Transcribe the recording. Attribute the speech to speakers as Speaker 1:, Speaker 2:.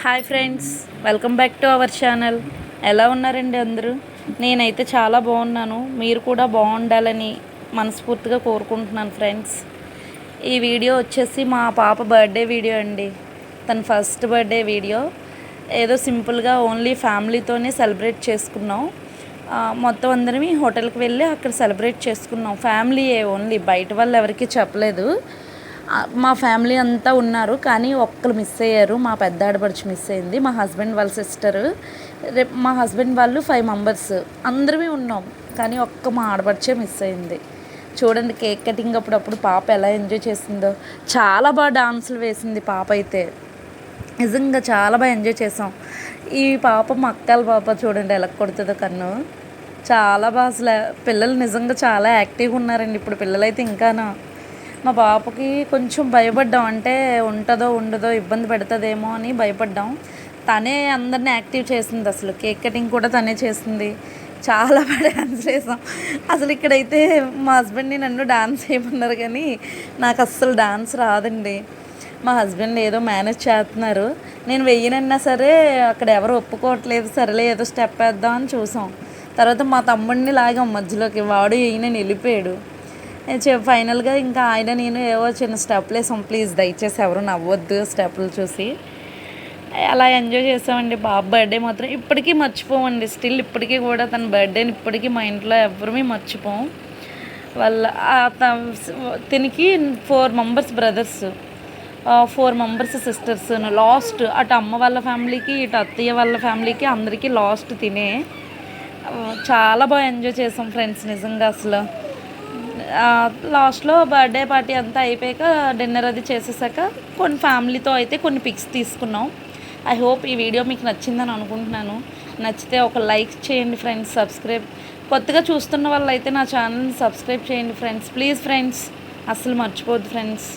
Speaker 1: Hi friends, welcome back to our channel. ఎలా ఉన్నారండి అందరూ? నేనైతే చాలా బాగున్నాను. మీరు కూడా బాగుండాలని మనస్ఫూర్తిగా కోరుకుంటున్నాను ఫ్రెండ్స్. ఈ వీడియో వచ్చేసి మా పాప బర్త్డే వీడియో అండి. తన ఫస్ట్ బర్త్డే వీడియో. ఏదో సింపుల్గా ఓన్లీ ఫ్యామిలీతోనే సెలబ్రేట్ చేసుకున్నాం. మొత్తం అందరం హోటల్కి వెళ్ళి అక్కడ సెలబ్రేట్ చేసుకున్నాం. ఫ్యామిలీయే ఓన్లీ, బయట వాళ్ళు ఎవరికి చెప్పలేదు. మా ఫ్యామిలీ అంతా ఉన్నారు, కానీ ఒక్కరు మిస్ అయ్యారు. మా పెద్ద ఆడపడుచు మిస్ అయింది, మా హస్బెండ్ వాళ్ళ సిస్టరు. రేపు మా హస్బెండ్ వాళ్ళు 5 మెంబర్స్ అందరమే ఉన్నాం, కానీ మా ఆడపడుచే మిస్ అయింది. చూడండి, కేక్ కటింగ్ అప్పుడప్పుడు పాప ఎలా ఎంజాయ్ చేసిందో. చాలా బాగా డాన్సులు వేసింది పాప అయితే. నిజంగా చాలా బాగా ఎంజాయ్ చేసాం. ఈ పాప మా అక్కల పాప చూడండి ఎలా కొడుతుందో కన్ను. చాలా బాగా అసలు పిల్లలు నిజంగా చాలా యాక్టివ్గా ఉన్నారండి. ఇప్పుడు పిల్లలైతే ఇంకానా. మా పాపకి కొంచెం భయపడ్డాం, అంటే ఉంటుందో ఉండదో, ఇబ్బంది పెడుతుందేమో అని భయపడ్డాం. తనే అందరినీ యాక్టివ్ చేసింది. అసలు కేక్ కటింగ్ కూడా తనే చేసింది. చాలా బాగా డ్యాన్స్ చేసాం. అసలు ఇక్కడైతే మా హస్బెండ్ని నన్ను డాన్స్ చేయమన్నారు, కానీ నాకు అస్సలు డాన్స్ రాదండి. మా హస్బెండ్ ఏదో మేనేజ్ చేస్తున్నారు. నేను వెయ్యనన్నా సరే అక్కడ ఎవరు ఒప్పుకోవట్లేదు. సరేలే ఏదో స్టెప్ వేద్దాం అని చూసాం. తర్వాత మా తమ్ముడిని లాగాం మధ్యలోకి, వాడు ఈయన వెళ్ళిపోయాడు. ఫైనల్గా ఇంకా ఆయన నేను ఏవో చిన్న స్టెప్లు వేసాం. ప్లీజ్ దయచేసి ఎవరు నవ్వొద్దు స్టెప్పులు చూసి. అలా ఎంజాయ్ చేసామండి. బాబు బర్త్డే మాత్రం ఇప్పటికీ మర్చిపోమండి. స్టిల్ ఇప్పటికీ కూడా తన బర్త్డేని ఇప్పటికీ మా ఇంట్లో ఎవరిమీ మర్చిపోం. వాళ్ళ తినికి 4 members brothers, 4 members sisters. Last అటు అమ్మ వాళ్ళ ఫ్యామిలీకి, ఇటు అత్తయ్య వాళ్ళ ఫ్యామిలీకి, అందరికీ లాస్ట్ తినే. చాలా బాగా ఎంజాయ్ చేసాం ఫ్రెండ్స్ నిజంగా. అసలు లాస్ట్లో బర్త్డే పార్టీ అంతా అయిపోయాక డిన్నర్ అది చేసేసాక కొన్ని ఫ్యామిలీతో అయితే కొన్ని పిక్స్ తీసుకున్నాం. ఐ హోప్ ఈ వీడియో మీకు నచ్చిందని అనుకుంటున్నాను. నచ్చితే ఒక లైక్ చేయండి ఫ్రెండ్స్. సబ్స్క్రైబ్, కొత్తగా చూస్తున్న వాళ్ళు అయితే నా ఛానల్ని సబ్స్క్రైబ్ చేయండి ఫ్రెండ్స్. ప్లీజ్ ఫ్రెండ్స్, అస్సలు మర్చిపోవద్దు ఫ్రెండ్స్.